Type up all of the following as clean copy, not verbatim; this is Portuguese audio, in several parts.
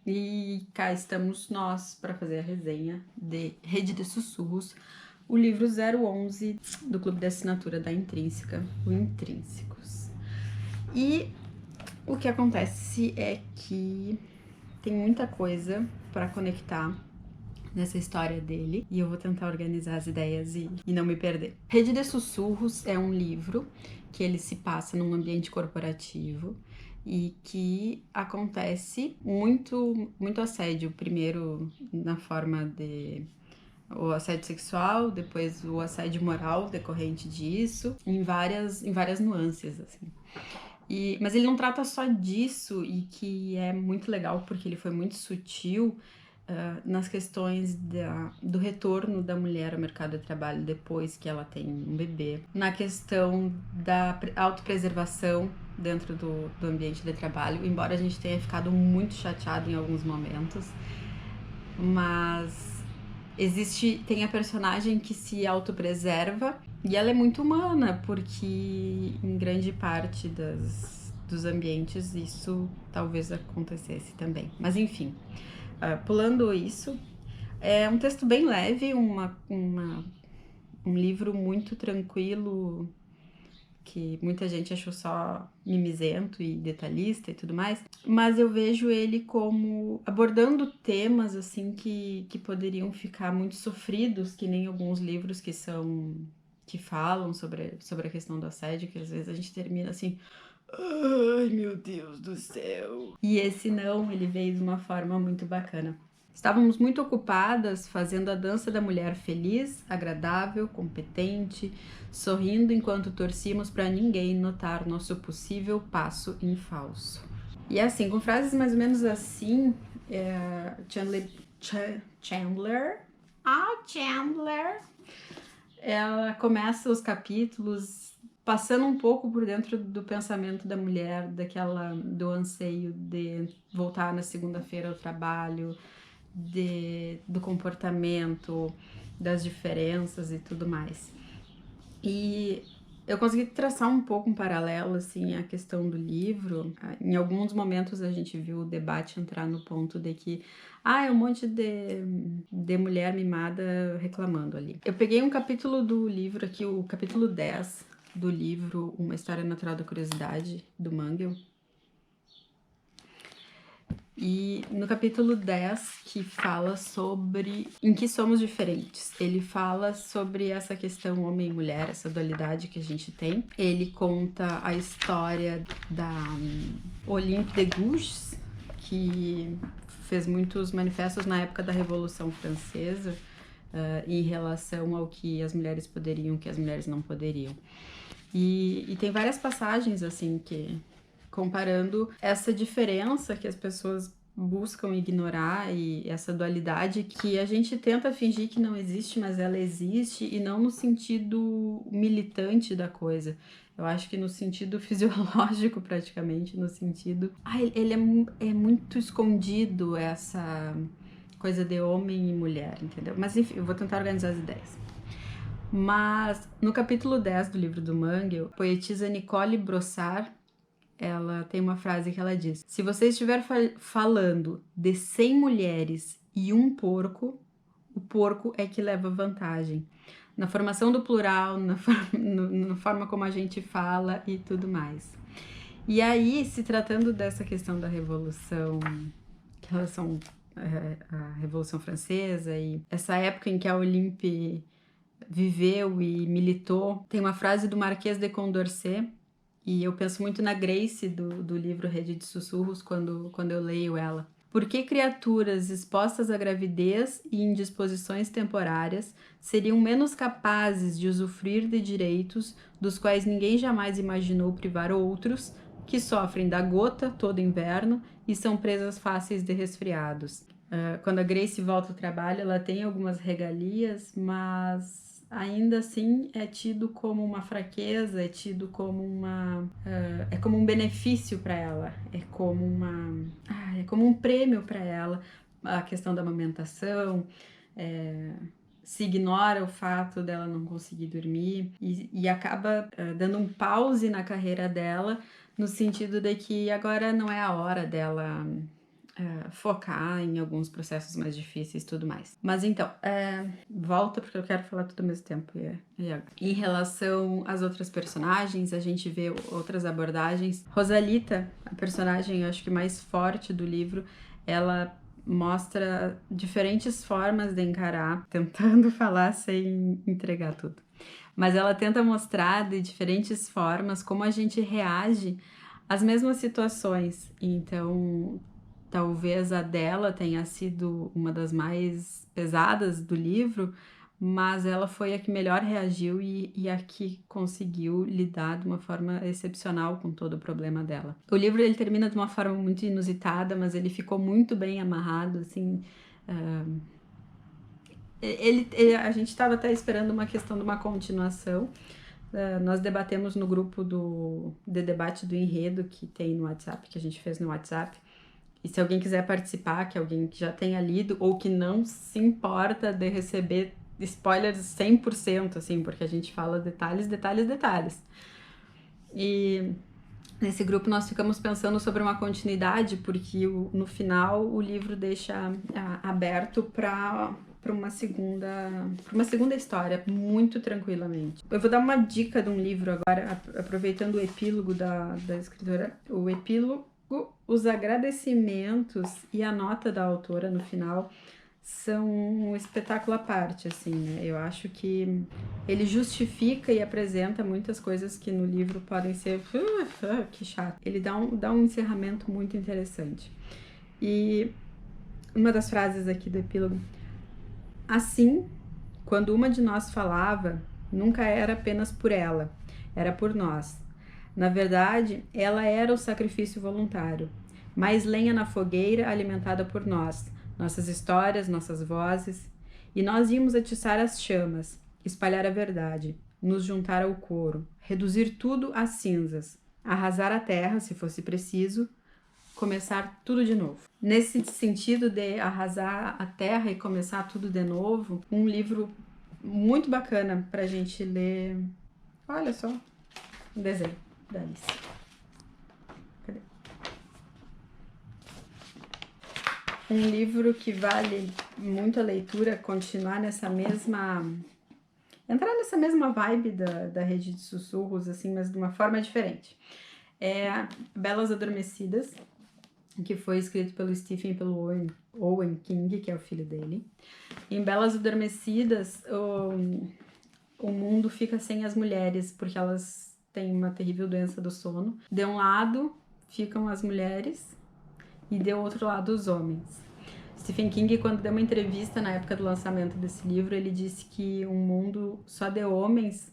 E cá estamos nós para fazer a resenha de Rede de Sussurros, o livro 011 do Clube de Assinatura da Intrínseca, o Intrínsecos. E o que acontece é que tem muita coisa para conectar nessa história dele, e eu vou tentar organizar as ideias e não me perder. Rede de Sussurros é um livro que ele se passa num ambiente corporativo e que acontece muito assédio, primeiro na forma de o assédio sexual, depois o assédio moral decorrente disso, em várias nuances, assim. Mas ele não trata só disso, e que é muito legal porque ele foi muito sutil nas questões do retorno da mulher ao mercado de trabalho depois que ela tem um bebê, na questão da autopreservação dentro do ambiente de trabalho, embora a gente tenha ficado muito chateado em alguns momentos, mas tem a personagem que se autopreserva e ela é muito humana, porque em grande parte dos ambientes isso talvez acontecesse também. Mas enfim, pulando isso, é um texto bem leve, um livro muito tranquilo, que muita gente achou só mimizento e detalhista e tudo mais, mas eu vejo ele como abordando temas assim que poderiam ficar muito sofridos, que nem alguns livros que falam sobre a questão do assédio, que às vezes a gente termina assim, ai meu Deus do céu. E esse não, ele veio de uma forma muito bacana. Estávamos muito ocupadas fazendo a dança da mulher feliz, agradável, competente, sorrindo enquanto torcíamos para ninguém notar nosso possível passo em falso. E assim, com frases mais ou menos assim, Chandler, ela começa os capítulos passando um pouco por dentro do pensamento da mulher, do anseio de voltar na segunda-feira ao trabalho, do comportamento, das diferenças e tudo mais. E eu consegui traçar um pouco um paralelo, assim, à questão do livro. Em alguns momentos a gente viu o debate entrar no ponto de que é um monte de mulher mimada reclamando ali. Eu peguei um capítulo do livro aqui, o capítulo 10 do livro Uma História Natural da Curiosidade, do Mangel. E no capítulo 10, que fala sobre em que somos diferentes, ele fala sobre essa questão homem e mulher, essa dualidade que a gente tem. Ele conta a história da Olympe de Gouges, que fez muitos manifestos na época da Revolução Francesa em relação ao que as mulheres poderiam, o que as mulheres não poderiam. E tem várias passagens assim que comparando essa diferença que as pessoas buscam ignorar e essa dualidade que a gente tenta fingir que não existe, mas ela existe, e não no sentido militante da coisa. Eu acho que no sentido fisiológico, praticamente, no sentido... ele é muito escondido, essa coisa de homem e mulher, entendeu? Mas enfim, eu vou tentar organizar as ideias. Mas no capítulo 10 do livro do Mangel, a poetisa Nicole Brossard, ela tem uma frase que ela diz: se você estiver falando de 100 mulheres e um porco, o porco é que leva vantagem. Na formação do plural, na forma como a gente fala e tudo mais. E aí, se tratando dessa questão da revolução, em relação à Revolução Francesa e essa época em que a Olympe viveu e militou, tem uma frase do Marquês de Condorcet, e eu penso muito na Grace do livro Rede de Sussurros quando eu leio ela. Por que criaturas expostas à gravidez e indisposições temporárias seriam menos capazes de usufruir de direitos dos quais ninguém jamais imaginou privar outros, que sofrem da gota todo inverno e são presas fáceis de resfriados? Quando a Grace volta ao trabalho, ela tem algumas regalias, mas ainda assim é tido como uma fraqueza, é tido como é como um benefício para ela, é como um prêmio para ela, a questão da amamentação. Se ignora o fato dela não conseguir dormir e acaba dando um pause na carreira dela, no sentido de que agora não é a hora dela focar em alguns processos mais difíceis e tudo mais. Mas então, volta porque eu quero falar tudo ao mesmo tempo. Em relação às outras personagens, a gente vê outras abordagens. Rosalita, a personagem, eu acho que mais forte do livro, ela mostra diferentes formas de encarar, tentando falar sem entregar tudo. Mas ela tenta mostrar de diferentes formas como a gente reage às mesmas situações. Então, talvez a dela tenha sido uma das mais pesadas do livro, mas ela foi a que melhor reagiu e a que conseguiu lidar de uma forma excepcional com todo o problema dela. O livro ele termina de uma forma muito inusitada, mas ele ficou muito bem amarrado, assim. A gente estava até esperando uma questão de uma continuação. Nós debatemos no grupo de debate do enredo que tem no WhatsApp, que a gente fez no WhatsApp. E se alguém quiser participar, que alguém que já tenha lido ou que não se importa de receber spoilers 100%, assim, porque a gente fala detalhes, detalhes, detalhes. E nesse grupo nós ficamos pensando sobre uma continuidade, porque no final o livro deixa aberto para uma segunda história, muito tranquilamente. Eu vou dar uma dica de um livro agora, aproveitando o epílogo da escritora. O epílogo, os agradecimentos e a nota da autora no final são um espetáculo à parte, assim, né? Eu acho que ele justifica e apresenta muitas coisas que no livro podem ser que chato. Ele dá um encerramento muito interessante. E uma das frases aqui do epílogo: assim, quando uma de nós falava, nunca era apenas por ela, era por nós. Na verdade, ela era o sacrifício voluntário, mais lenha na fogueira alimentada por nós, nossas histórias, nossas vozes, e nós íamos atiçar as chamas, espalhar a verdade, nos juntar ao coro, reduzir tudo a cinzas, arrasar a terra, se fosse preciso, começar tudo de novo. Nesse sentido de arrasar a terra e começar tudo de novo, um livro muito bacana pra gente ler. Olha só, um desenho da Alice. Cadê? Um livro que vale muito a leitura, continuar nessa mesma... entrar nessa mesma vibe da Rede de Sussurros, assim, mas de uma forma diferente. É Belas Adormecidas, que foi escrito pelo Stephen e pelo Owen King, que é o filho dele. Em Belas Adormecidas, o mundo fica sem as mulheres, porque elas têm uma terrível doença do sono. De um lado ficam as mulheres e de outro lado os homens. Stephen King, quando deu uma entrevista na época do lançamento desse livro, ele disse que um mundo só de homens,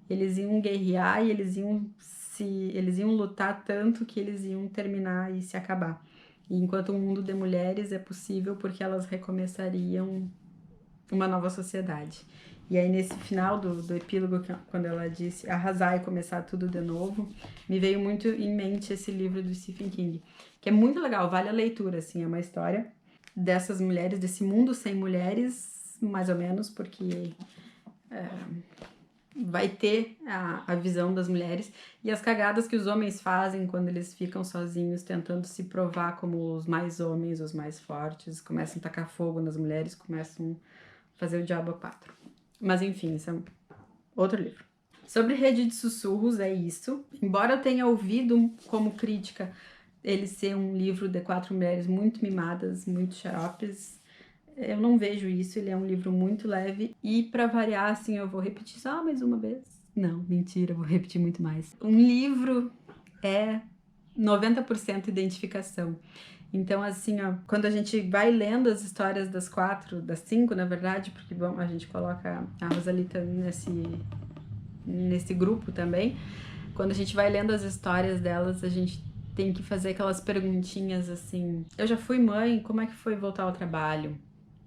eles iam guerrear e eles iam lutar tanto que eles iam terminar e se acabar. E enquanto um mundo de mulheres é possível porque elas recomeçariam uma nova sociedade. E aí nesse final do epílogo, quando ela disse arrasar e começar tudo de novo, me veio muito em mente esse livro do Stephen King, que é muito legal, vale a leitura, assim, é uma história dessas mulheres, desse mundo sem mulheres, mais ou menos, porque vai ter a visão das mulheres e as cagadas que os homens fazem quando eles ficam sozinhos, tentando se provar como os mais homens, os mais fortes, começam a tacar fogo nas mulheres, começam a fazer o diabo a quatro. Mas enfim, isso é outro livro. Sobre Rede de Sussurros, é isso. Embora eu tenha ouvido como crítica ele ser um livro de 4 mulheres muito mimadas, muito xaropes, eu não vejo isso. Ele é um livro muito leve e, pra variar, assim, eu vou repetir só mais uma vez. Não, mentira, eu vou repetir muito mais. Um livro é 90% identificação. Então, assim, ó, quando a gente vai lendo as histórias das 5, na verdade, porque bom, a gente coloca a Rosalita nesse grupo também, quando a gente vai lendo as histórias delas, a gente tem que fazer aquelas perguntinhas assim: eu já fui mãe, como é que foi voltar ao trabalho?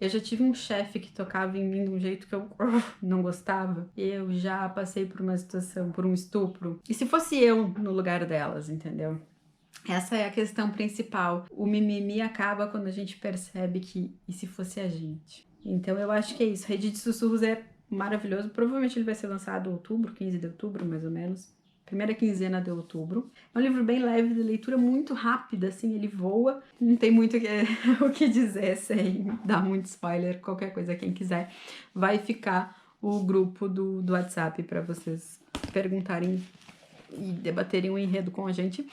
Eu já tive um chefe que tocava em mim de um jeito que eu não gostava. Eu já passei por uma situação, por um estupro. E se fosse eu no lugar delas, entendeu? Essa é a questão principal. O mimimi acaba quando a gente percebe que e se fosse a gente? Então eu acho que é isso. Rede de Sussurros é maravilhoso. Provavelmente ele vai ser lançado em outubro, 15 de outubro, mais ou menos. primeira quinzena de outubro. É um livro bem leve, de leitura muito rápida, assim, ele voa. Não tem muito o que dizer sem dar muito spoiler, qualquer coisa, quem quiser. Vai ficar o grupo do WhatsApp para vocês perguntarem e debaterem o enredo com a gente.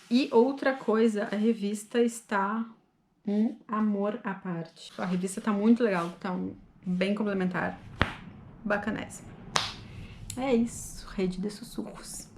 E outra coisa, a revista está um amor à parte. A revista tá muito legal, tá bem complementar, bacanésima. É isso, Rede de Sussurros.